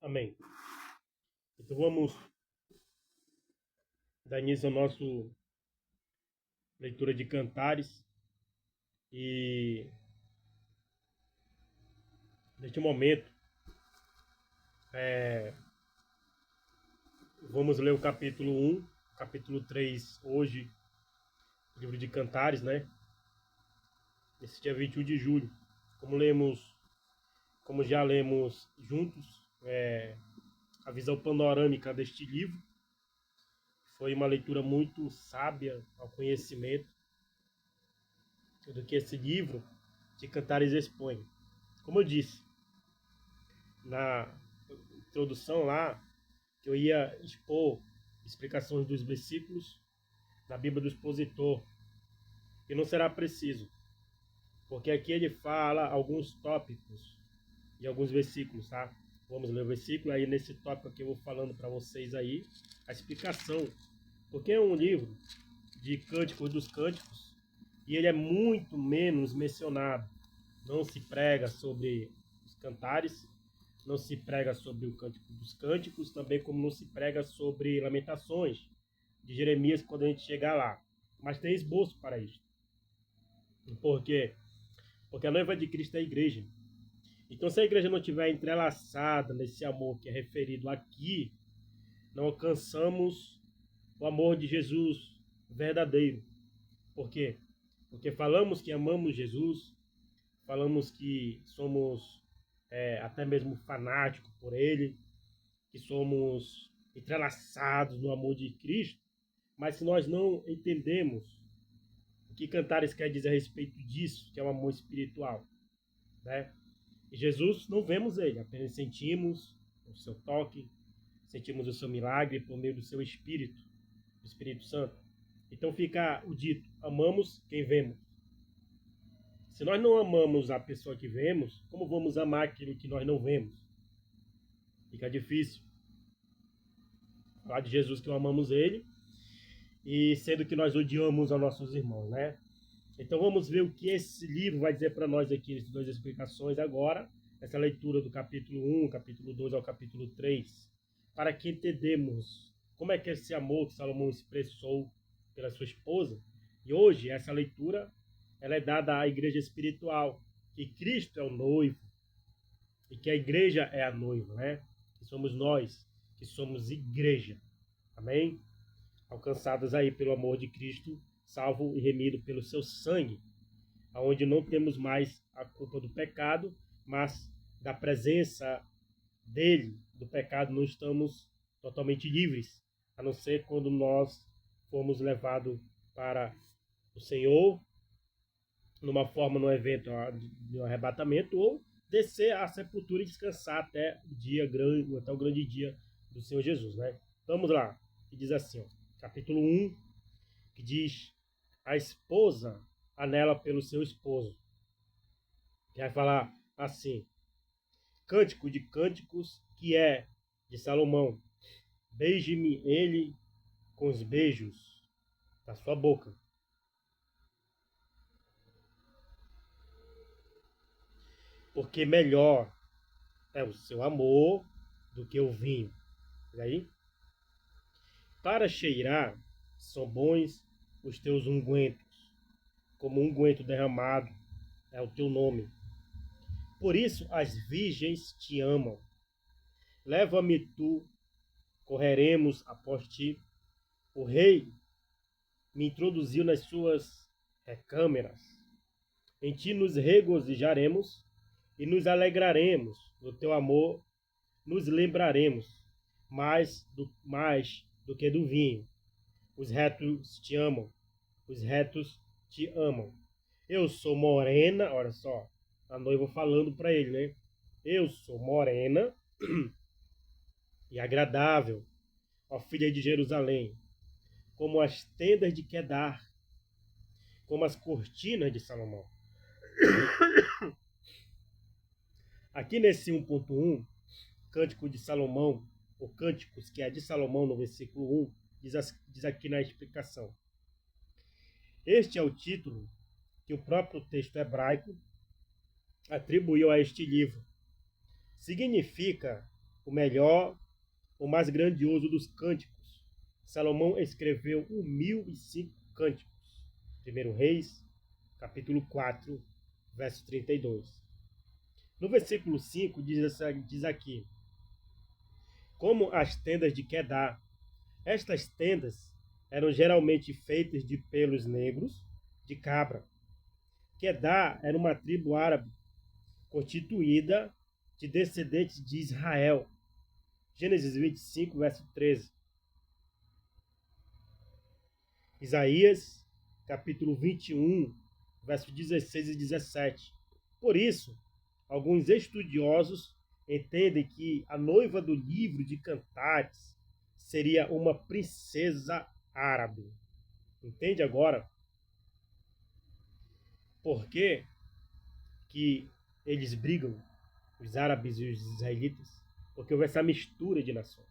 Amém. Então vamos dar início ao nosso leitura de Cantares. E neste momento vamos ler o capítulo 1, capítulo 3 hoje, livro de Cantares, né? Esse dia 21 de julho. Como já lemos juntos, a visão panorâmica deste livro. Foi uma leitura muito sábia ao conhecimento do que esse livro de Cantares expõe. Como eu disse na introdução lá, que eu ia expor explicações dos versículos da Bíblia do Expositor, e não será preciso, porque aqui ele fala alguns tópicos e alguns versículos, tá? Vamos ler o versículo, aí nesse tópico aqui eu vou falando para vocês aí a explicação, porque é um livro de Cânticos dos Cânticos e ele é muito menos mencionado. Não se prega sobre os cantares, não se prega sobre o Cântico dos Cânticos, também como não se prega sobre Lamentações de Jeremias quando a gente chegar lá. Mas tem esboço para isso. Por quê? Porque a noiva de Cristo é a igreja. Então, se a igreja não estiver entrelaçada nesse amor que é referido aqui, não alcançamos o amor de Jesus verdadeiro. Por quê? Porque falamos que amamos Jesus, falamos que somos até mesmo fanáticos por Ele, que somos entrelaçados no amor de Cristo, mas se nós não entendemos o que Cantares quer dizer a respeito disso, que é o amor espiritual, né? E Jesus, não vemos Ele, apenas sentimos o seu toque, sentimos o seu milagre por meio do seu Espírito, do Espírito Santo. Então fica o dito, amamos quem vemos. Se nós não amamos a pessoa que vemos, como vamos amar aquilo que nós não vemos? Fica difícil falar de Jesus que não amamos Ele, e sendo que nós odiamos aos nossos irmãos, né? Então vamos ver o que esse livro vai dizer para nós aqui, nessas duas explicações agora, essa leitura do capítulo 1, capítulo 2 ao capítulo 3, para que entendamos como é que esse amor que Salomão expressou pela sua esposa. E hoje essa leitura ela é dada à igreja espiritual, que Cristo é o noivo e que a igreja é a noiva, né? Que somos nós, que somos igreja. Amém? Alcançados aí pelo amor de Cristo, salvo e remido pelo seu sangue, aonde não temos mais a culpa do pecado, mas da presença dele, do pecado, não estamos totalmente livres, a não ser quando nós formos levados para o Senhor, numa forma, num evento de um arrebatamento, ou descer à sepultura e descansar até o grande dia do Senhor Jesus, né? Vamos lá, que diz assim, ó, capítulo 1, que diz: a esposa anela pelo seu esposo. Que vai falar assim: Cântico de Cânticos, que é de Salomão, beije-me ele com os beijos da sua boca. Porque melhor é o seu amor do que o vinho. E aí? Para cheirar, são bons os teus ungüentos, como unguento derramado é o teu nome. Por isso as virgens te amam. Leva-me tu, correremos após ti. O rei me introduziu nas suas recâmeras. Em ti nos regozijaremos e nos alegraremos no teu amor, nos lembraremos mais do que do vinho. Os retos te amam, os retos te amam. Eu sou morena, olha só, a noiva falando para ele, né? Eu sou morena e agradável, ó filha de Jerusalém, como as tendas de Quedar, como as cortinas de Salomão. Aqui nesse 1.1, Cântico de Salomão, ou Cânticos, que é de Salomão no versículo 1, diz aqui na explicação. Este é o título que o próprio texto hebraico atribuiu a este livro. Significa o melhor, o mais grandioso dos cânticos. Salomão escreveu 1005 cânticos. 1 Reis, capítulo 4, verso 32. No versículo 5 diz aqui: como as tendas de Quedar. Estas tendas eram geralmente feitas de pelos negros de cabra. Quedar era uma tribo árabe constituída de descendentes de Israel. Gênesis 25, verso 13. Isaías, capítulo 21, verso 16 e 17. Por isso, alguns estudiosos entendem que a noiva do livro de Cantares seria uma princesa árabe. Entende agora por que eles brigam, os árabes e os israelitas? Porque houve essa mistura de nações.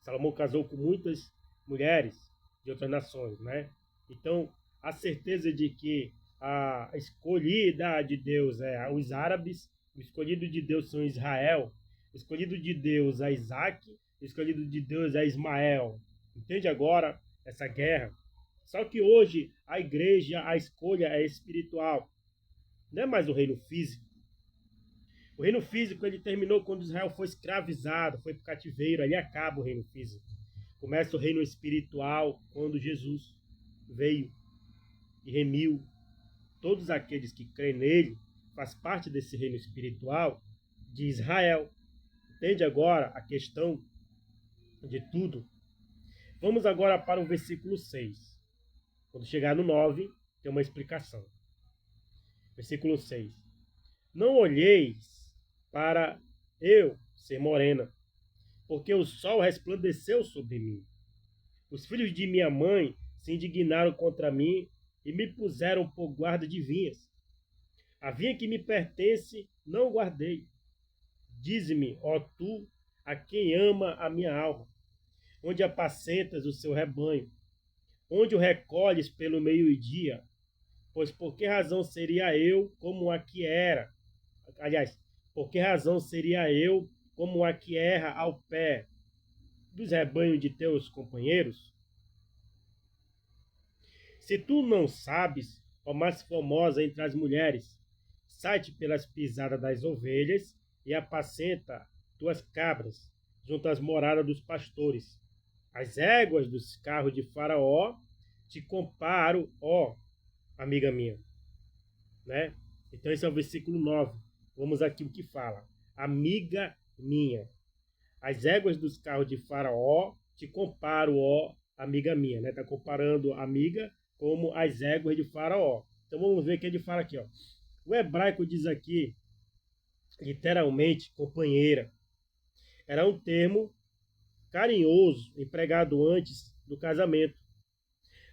Salomão casou com muitas mulheres de outras nações, né? Então, a certeza de que a escolhida de Deus é os árabes, o escolhido de Deus são Israel, o escolhido de Deus é Isaac, o escolhido de Deus é Ismael. Entende agora essa guerra? Só que hoje a igreja, a escolha é espiritual. Não é mais o reino físico. O reino físico ele terminou quando Israel foi escravizado, foi para o cativeiro, ali acaba o reino físico. Começa o reino espiritual quando Jesus veio e remiu todos aqueles que creem nele, faz parte desse reino espiritual de Israel. Entende agora a questão de tudo? Vamos agora para o versículo 6. Quando chegar no 9, tem uma explicação. Versículo 6. Não olheis para eu ser morena, porque o sol resplandeceu sobre mim. Os filhos de minha mãe se indignaram contra mim e me puseram por guarda de vinhas. A vinha que me pertence não guardei. Dize-me, ó tu, a quem ama a minha alma, onde apacentas o seu rebanho, onde o recolhes pelo meio-dia, pois por que razão seria eu como a que era? Aliás, por que razão seria eu como a que erra ao pé dos rebanhos de teus companheiros? Se tu não sabes, ó mais formosa entre as mulheres, sai-te pelas pisadas das ovelhas e apacenta tuas cabras junto às moradas dos pastores. As éguas dos carros de Faraó te comparo, ó amiga minha. Né? Então esse é o versículo 9. Vamos aqui o que fala. Amiga minha. As éguas dos carros de Faraó te comparo, ó amiga minha. Né? Tá comparando amiga como as éguas de Faraó. Então vamos ver o que ele fala aqui. Ó. O hebraico diz aqui, literalmente, companheira. Era um termo carinhoso empregado antes do casamento.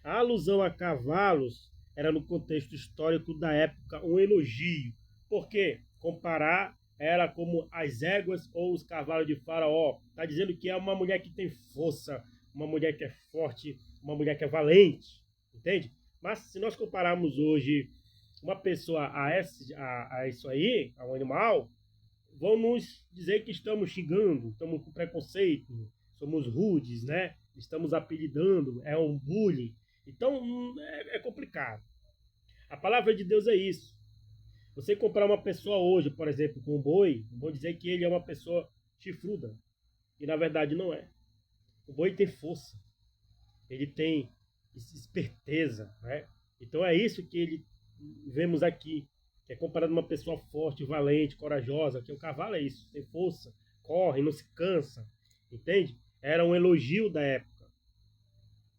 A alusão a cavalos era, no contexto histórico da época, um elogio. Por quê? Comparar ela como as éguas ou os cavalos de Faraó. Está dizendo que é uma mulher que tem força, uma mulher que é forte, uma mulher que é valente. Entende? Mas se nós compararmos hoje uma pessoa a isso aí, a um animal, vão nos dizer que estamos xingando, estamos com preconceito, somos rudes, né? Estamos apelidando, é um bullying. Então é complicado. A palavra de Deus é isso. Você comprar uma pessoa hoje, por exemplo, com um boi, vou dizer que ele é uma pessoa chifruda. E na verdade não é. O boi tem força. Ele tem esperteza, né? Então é isso que ele vemos aqui. Que é comparado a uma pessoa forte, valente, corajosa. Que o cavalo é isso. Tem força, corre, não se cansa. Entende? Era um elogio da época.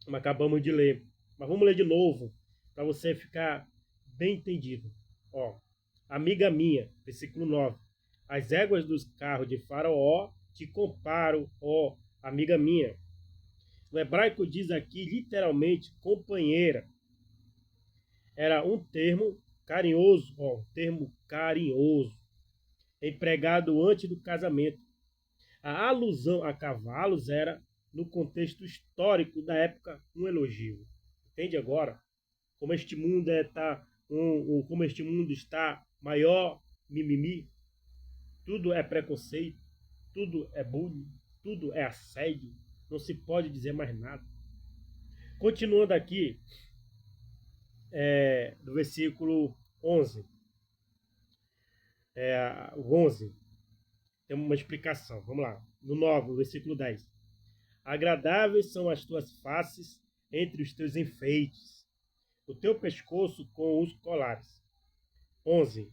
Como acabamos de ler. Mas vamos ler de novo, para você ficar bem entendido. Ó, amiga minha, versículo 9. As éguas dos carros de Faraó te comparo, ó, amiga minha. O hebraico diz aqui, literalmente, companheira. Era um termo carinhoso, ó, um termo carinhoso, empregado antes do casamento. A alusão a cavalos era, no contexto histórico da época, um elogio. Entende agora? Como este mundo como este mundo está maior mimimi, tudo é preconceito. tudo é bullying, tudo é assédio, não se pode dizer mais nada. Continuando aqui, do versículo 11. O 11 tem uma explicação. Vamos lá. No 9, o versículo 10. Agradáveis são as tuas faces entre os teus enfeites, o teu pescoço com os colares. 11.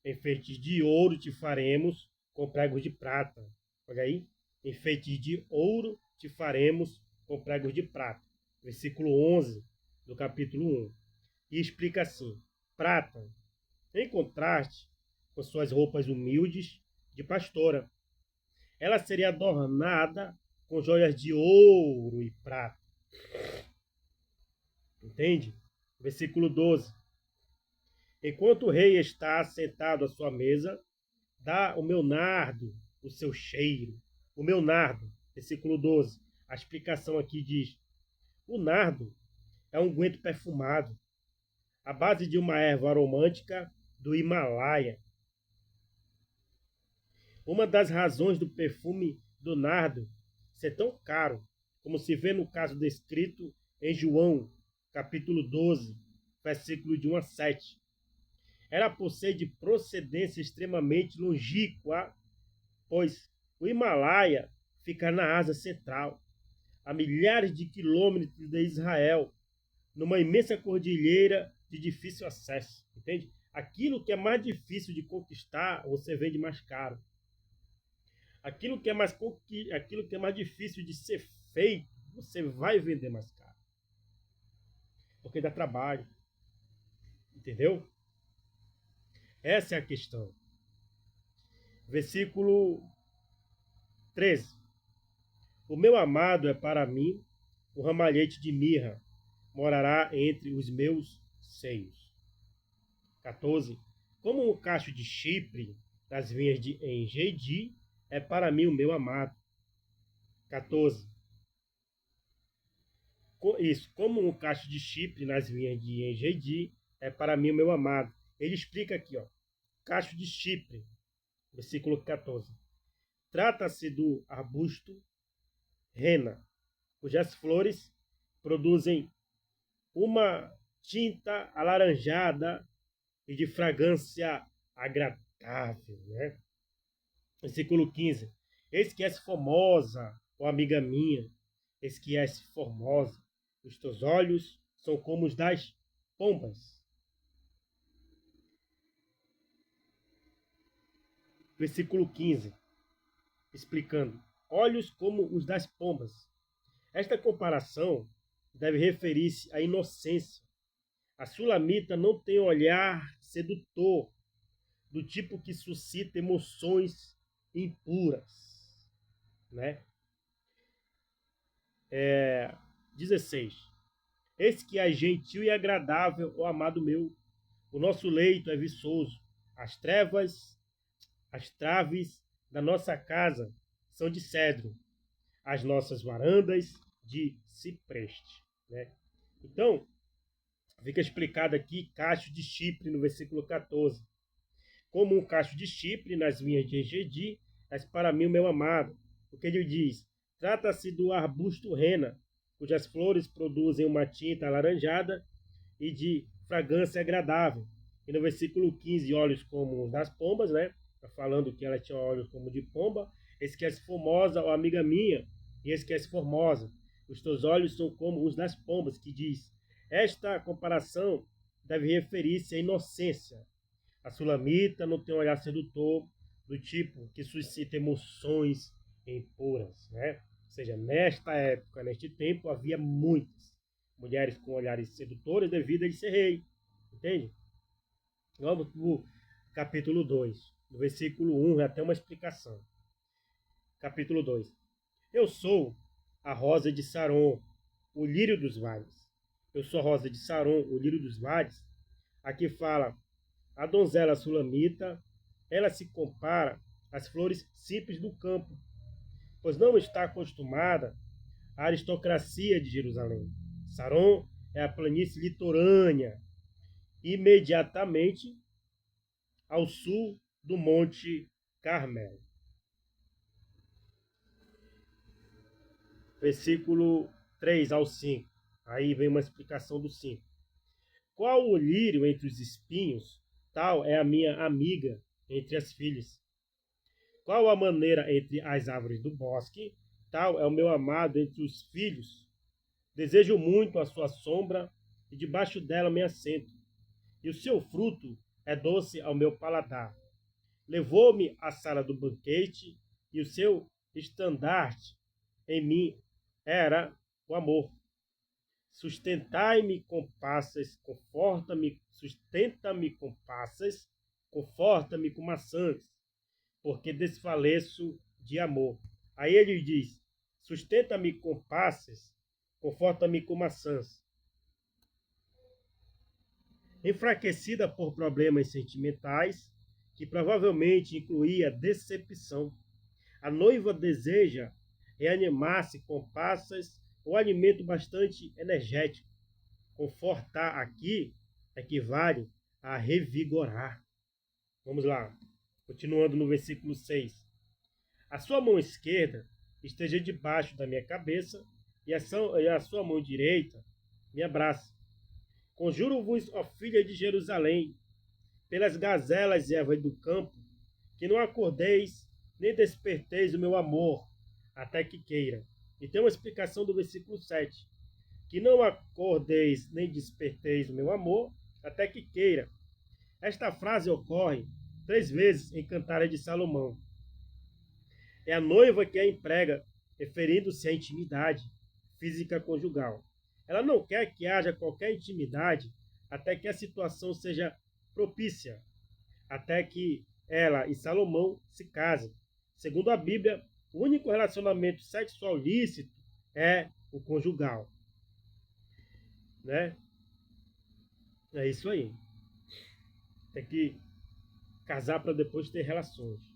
Enfeites de ouro te faremos com pregos de prata. Olha aí. Enfeites de ouro te faremos com pregos de prata. Versículo 11 do capítulo 1. E explica assim: prata, em contraste com suas roupas humildes de pastora, ela seria adornada com joias de ouro e prata. Entende? Versículo 12. Enquanto o rei está sentado à sua mesa, dá o meu nardo o seu cheiro. O meu nardo. Versículo 12. A explicação aqui diz: o nardo é um unguento perfumado, à base de uma erva aromântica do Himalaia. Uma das razões do perfume do nardo ser tão caro, como se vê no caso descrito em João, capítulo 12, versículo de 1 a 7, era por ser de procedência extremamente longínqua, pois o Himalaia fica na Ásia Central, a milhares de quilômetros de Israel, numa imensa cordilheira de difícil acesso. Entende? Aquilo que é mais difícil de conquistar, você vende mais caro. Aquilo que é mais difícil de ser feito, você vai vender mais caro. Porque dá trabalho. Entendeu? Essa é a questão. Versículo 13. O meu amado é para mim um ramalhete de mirra, morará entre os meus seios. 14. Como um cacho de Chipre das vinhas de Engedi, é para mim o meu amado. 14. Isso, como um cacho de Chipre nas vinhas de Engedi, é para mim o meu amado. Ele explica aqui, ó, cacho de Chipre, versículo 14. Trata-se do arbusto rena, cujas flores produzem uma tinta alaranjada e de fragrância agradável, né? Versículo 15. Eis que és formosa, ó amiga minha, eis que és formosa. Os teus olhos são como os das pombas. Versículo 15. Explicando. Olhos como os das pombas. Esta comparação deve referir-se à inocência. A sulamita não tem olhar sedutor, do tipo que suscita emoções impuras, né? 16. Eis que é gentil e agradável, ó amado meu. O nosso leito é viçoso. As traves da nossa casa são de cedro. As nossas varandas de cipreste, né? Então, fica explicado aqui cacho de Chipre no versículo 14. Como um cacho de Chipre nas vinhas de Engedi, és para mim o meu amado. Porque ele diz: trata-se do arbusto rena, cujas flores produzem uma tinta alaranjada e de fragrância agradável. E no versículo 15, olhos como os das pombas, né? Está falando que ela tinha olhos como de pomba. Esse que és formosa, ó amiga minha, e esse que és formosa. Os teus olhos são como os das pombas, que diz. Esta comparação deve referir-se à inocência. A sulamita não tem um olhar sedutor do tipo que suscita emoções impuras, né? Ou seja, nesta época, neste tempo, havia muitas mulheres com olhares sedutores devido a ele ser rei. Entende? Vamos para o capítulo 2. No versículo 1 já tem uma explicação. Capítulo 2. Eu sou a rosa de Saron, o lírio dos vales. Eu sou a rosa de Saron, o lírio dos vales. Aqui fala a donzela sulamita, ela se compara às flores simples do campo, pois não está acostumada à aristocracia de Jerusalém. Saron é a planície litorânea, imediatamente ao sul do Monte Carmelo. versículo 3 ao 5. Aí vem uma explicação do 5. Qual o lírio entre os espinhos, tal é a minha amiga entre as filhas. Qual a maneira entre as árvores do bosque, tal é o meu amado entre os filhos. Desejo muito a sua sombra, e debaixo dela me assento. E o seu fruto é doce ao meu paladar. Levou-me à sala do banquete, e o seu estandarte em mim era o amor. Sustentai-me com passas, conforta-me, sustenta-me com passas, conforta-me com maçãs, porque desfaleço de amor. Aí ele diz: sustenta-me com passas, conforta-me com maçãs. Enfraquecida por problemas sentimentais, que provavelmente incluía decepção, a noiva deseja reanimar-se com passas ou alimento bastante energético. Confortar aqui equivale a revigorar. Vamos lá, continuando no versículo 6. A sua mão esquerda esteja debaixo da minha cabeça e a sua mão direita me abraça. Conjuro-vos, ó filha de Jerusalém, pelas gazelas e ervas do campo, que não acordeis nem desperteis o meu amor, até que queira. E tem uma explicação do versículo 7. Que não acordeis nem desperteis o meu amor, até que queira. Esta frase ocorre 3 vezes em Cantares de Salomão. É a noiva que a emprega, referindo-se à intimidade física conjugal. Ela não quer que haja qualquer intimidade até que a situação seja propícia, até que ela e Salomão se casem. Segundo a Bíblia, o único relacionamento sexual lícito é o conjugal. Né? É isso aí. Tem que casar para depois ter relações.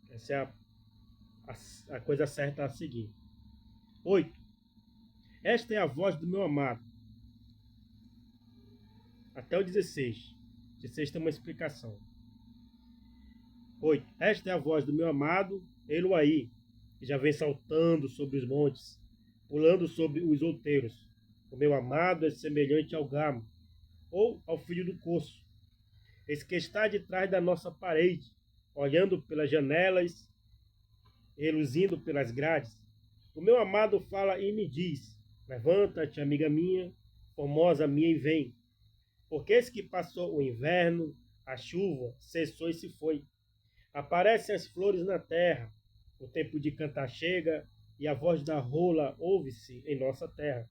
Essa é a coisa certa a seguir. 8. Esta é a voz do meu amado. Até o 16. 16 tem uma explicação. 8. Esta é a voz do meu amado, ele aí, que já vem saltando sobre os montes, pulando sobre os outeiros. O meu amado é semelhante ao gamo, ou ao filho do corso. Esse que está de trás da nossa parede, olhando pelas janelas, reluzindo pelas grades. O meu amado fala e me diz: levanta-te, amiga minha, formosa minha, e vem. Porque esse que passou o inverno, a chuva cessou e se foi. Aparecem as flores na terra, o tempo de cantar chega, e a voz da rola ouve-se em nossa terra.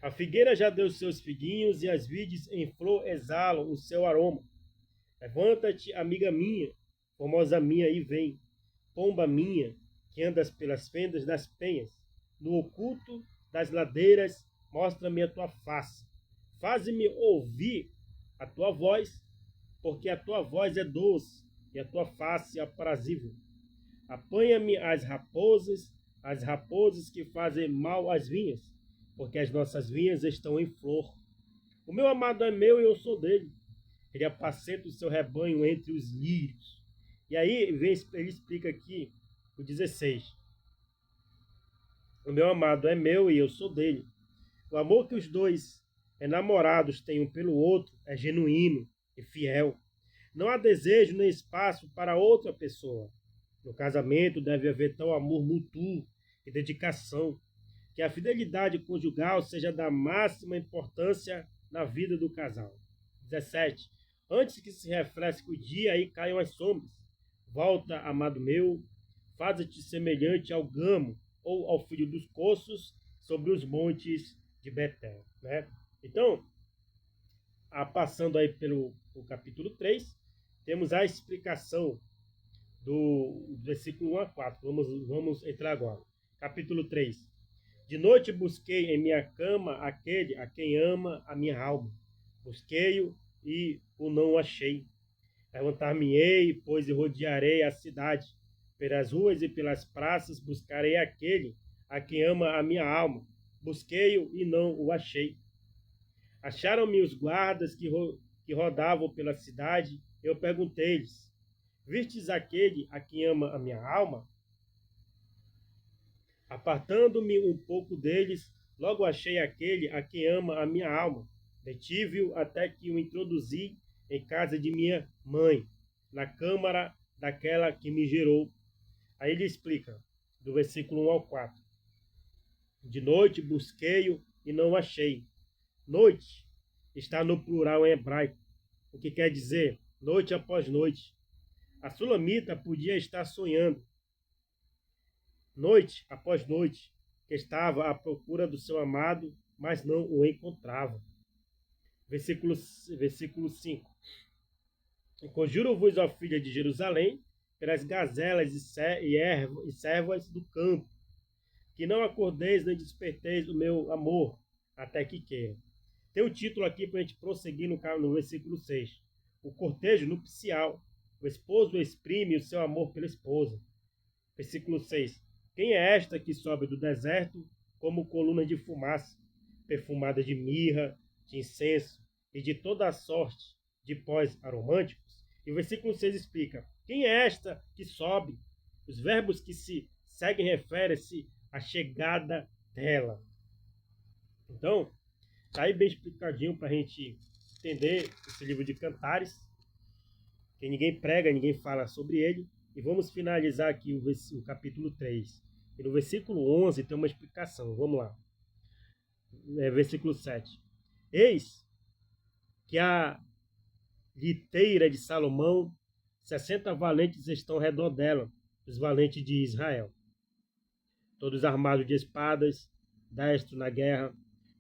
A figueira já deu seus figuinhos, e as vides em flor exalam o seu aroma. Levanta-te, amiga minha, formosa minha, e vem. Pomba minha, que andas pelas fendas das penhas, no oculto das ladeiras, mostra-me a tua face. Faze-me ouvir a tua voz, porque a tua voz é doce e a tua face é aprazível. Apanha-me as raposas que fazem mal às vinhas, porque as nossas vinhas estão em flor. O meu amado é meu e eu sou dele. Ele apacenta o seu rebanho entre os lírios. E aí ele explica aqui o 16. O meu amado é meu e eu sou dele. O amor que os dois enamorados têm um pelo outro é genuíno e fiel. Não há desejo nem espaço para outra pessoa. No casamento deve haver tal amor mútuo e dedicação, que a fidelidade conjugal seja da máxima importância na vida do casal. 17. Antes que se refresque o dia e caiam as sombras, volta, amado meu, faze-te semelhante ao gamo ou ao filho dos corços sobre os montes de Betel. Né? Então, passando aí pelo capítulo 3, temos a explicação do versículo 1 a 4. Vamos entrar agora. Capítulo 3. De noite busquei em minha cama aquele a quem ama a minha alma. Busquei-o e o não achei. Levantar-me-ei, pois e rodearei a cidade. Pelas ruas e pelas praças buscarei aquele a quem ama a minha alma. Busquei-o e não o achei. Acharam-me os guardas que rodavam pela cidade. Eu perguntei-lhes: vistes aquele a quem ama a minha alma? Apartando-me um pouco deles, logo achei aquele a quem ama a minha alma. Detive-o até que o introduzi em casa de minha mãe, na câmara daquela que me gerou. Aí ele explica, do versículo 1 ao 4. De noite busquei-o e não achei. Noite está no plural em hebraico, o que quer dizer noite após noite. A sulamita podia estar sonhando, noite após noite, que estava à procura do seu amado, mas não o encontrava. Versículo 5. Conjuro-vos, ó filha de Jerusalém, pelas gazelas e servas do campo, que não acordeis nem desperteis o meu amor, até que queira. Tem um título aqui para a gente prosseguir no versículo 6. O cortejo nupcial. O esposo exprime o seu amor pela esposa. Versículo 6. Quem é esta que sobe do deserto como coluna de fumaça, perfumada de mirra, de incenso e de toda a sorte de pós aromânticos? E o versículo 6 explica. Quem é esta que sobe? Os verbos que se seguem referem-se à chegada dela. Então, está aí bem explicadinho para a gente entender esse livro de Cantares, que ninguém prega, ninguém fala sobre ele. E vamos finalizar aqui o capítulo 3. E no versículo 11 tem uma explicação. Vamos lá. Versículo 7. Eis que a liteira de Salomão, 60 valentes estão ao redor dela, os valentes de Israel. Todos armados de espadas, destro na guerra,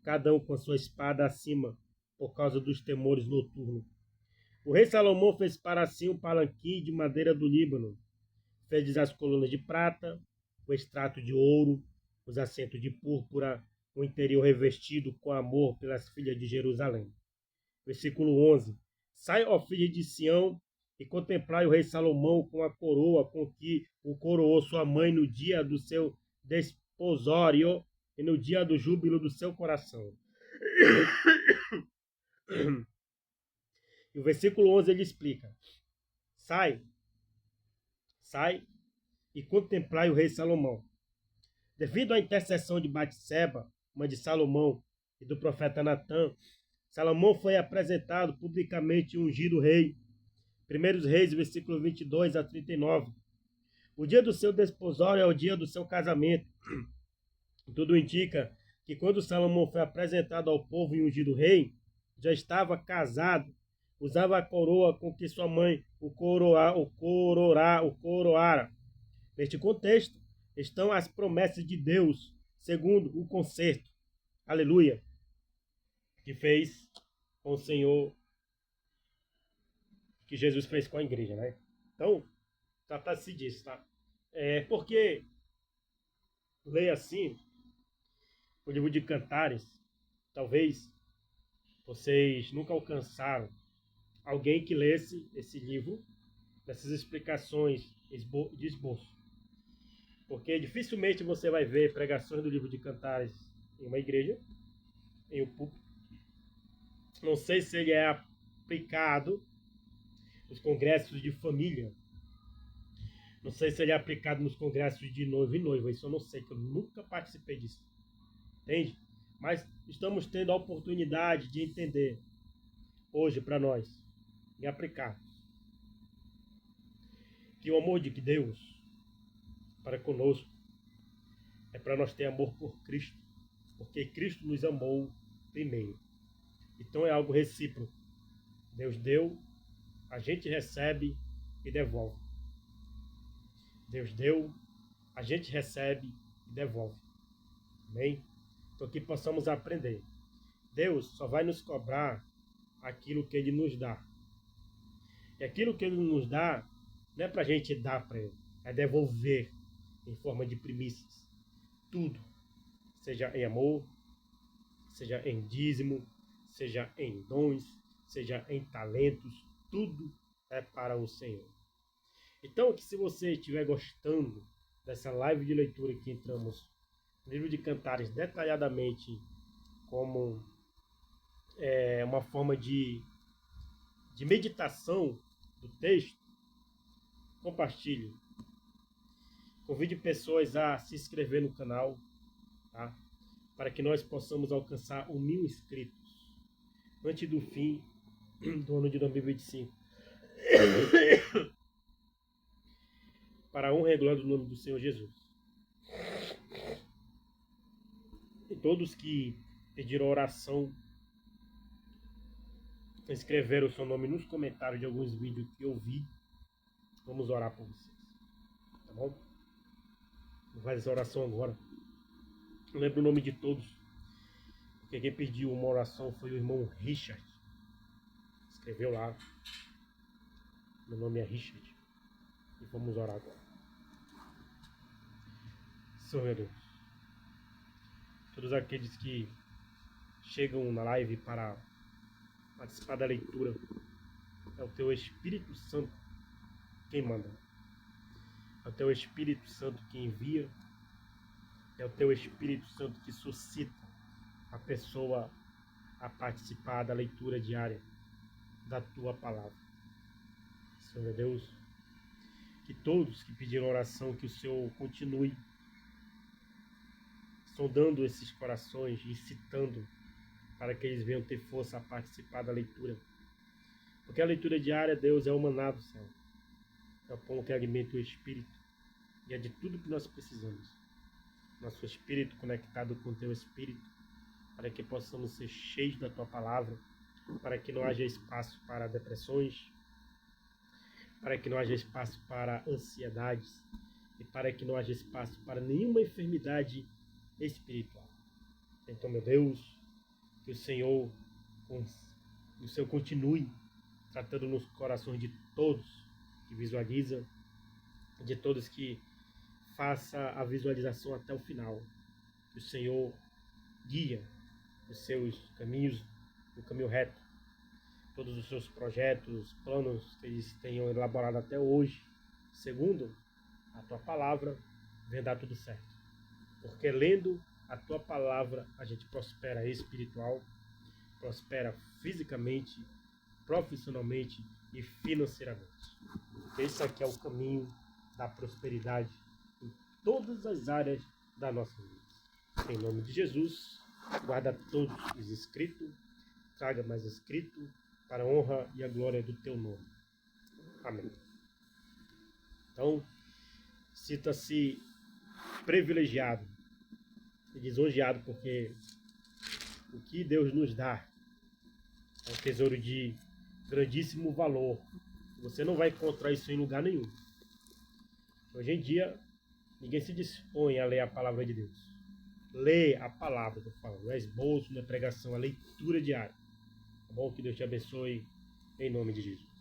cada um com a sua espada acima, por causa dos temores noturnos. O rei Salomão fez para si um palanquim de madeira do Líbano. Fez as colunas de prata, o extrato de ouro, os assentos de púrpura, o interior revestido com amor pelas filhas de Jerusalém. Versículo 11. Sai, ó filha de Sião, e contemplai o rei Salomão com a coroa com que o coroou sua mãe no dia do seu desposório e no dia do júbilo do seu coração. E o versículo 11 ele explica. Sai e contemplai o rei Salomão. Devido à intercessão de Batseba, mãe de Salomão, e do profeta Natã, Salomão foi apresentado publicamente ungido rei. 1 Reis, versículo 22 a 39. O dia do seu desposório é o dia do seu casamento. Tudo indica que quando Salomão foi apresentado ao povo e ungido rei, já estava casado, usava a coroa com que sua mãe o coroara. Neste contexto, estão as promessas de Deus, segundo o concerto, aleluia, que fez com o Senhor, que Jesus fez com a igreja, né? Então, trata-se disso, tá? Porque leia assim o livro de Cantares, talvez vocês nunca alcançaram alguém que lesse esse livro, dessas explicações de esboço. Porque dificilmente você vai ver pregações do livro de Cantares em uma igreja, em um púlpito. Não sei se ele é aplicado nos congressos de família. Não sei se ele é aplicado nos congressos de noivo e noiva. Isso eu não sei, que eu nunca participei disso. Entende? Mas estamos tendo a oportunidade de entender hoje para nós e aplicar que o amor de Deus para conosco é para nós ter amor por Cristo, porque Cristo nos amou primeiro. Então é algo recíproco. Deus deu, a gente recebe e devolve. Deus deu, a gente recebe e devolve. Amém? Então que possamos aprender. Deus só vai nos cobrar aquilo que Ele nos dá. E aquilo que Ele nos dá não é para a gente dar para Ele, é devolver em forma de primícias. Tudo, seja em amor, seja em dízimo, seja em dons, seja em talentos, tudo é para o Senhor. Então, que se você estiver gostando dessa live de leitura que entramos no livro de Cantares detalhadamente como uma forma de meditação do texto, compartilhe Convide pessoas a se inscrever no canal, tá? Para que nós possamos alcançar 1.000 inscritos antes do fim do ano de 2025. Para a honra e glória do nome do Senhor Jesus. E todos que pediram oração, escreveram o seu nome nos comentários de alguns vídeos que eu vi, vamos orar por vocês. Tá bom? Vou fazer essa oração agora. Não lembro o nome de todos, porque quem pediu uma oração foi o irmão Richard. Escreveu lá. Meu nome é Richard. E vamos orar agora. Senhor meu Deus, todos aqueles que chegam na live para participar da leitura, é o Teu Espírito Santo quem manda. É o Teu Espírito Santo que envia. É o Teu Espírito Santo que suscita a pessoa a participar da leitura diária da Tua Palavra. Senhor meu Deus, que todos que pediram oração, que o Senhor continue sondando esses corações, incitando para que eles venham ter força a participar da leitura. Porque a leitura diária, Deus, é o maná do céu. É o pão que alimenta o Espírito. E é de tudo que nós precisamos. Nosso Espírito conectado com o Teu Espírito, para que possamos ser cheios da Tua Palavra, para que não haja espaço para depressões, para que não haja espaço para ansiedades e para que não haja espaço para nenhuma enfermidade espiritual. Então, meu Deus, que o Senhor continue tratando nos corações de todos que visualiza, de todos que faça a visualização até o final. Que o Senhor guia os seus caminhos, o caminho reto, todos os seus projetos, planos que eles tenham elaborado até hoje, segundo a Tua Palavra, vem dar tudo certo. Porque lendo a Tua Palavra, a gente prospera espiritual, prospera fisicamente, profissionalmente e financeiramente. Esse aqui é o caminho da prosperidade em todas as áreas da nossa vida. Em nome de Jesus, guarda todos os inscritos, traga mais inscritos, para a honra e a glória do Teu nome. Amém. Então, sinta-se privilegiado e lisonjeado, porque o que Deus nos dá é um tesouro de grandíssimo valor. Você não vai encontrar isso em lugar nenhum. Hoje em dia, ninguém se dispõe a ler a palavra de Deus. Lê a palavra, estou falando. Não é esboço, não é pregação, é leitura diária. Tá bom? Que Deus te abençoe, em nome de Jesus.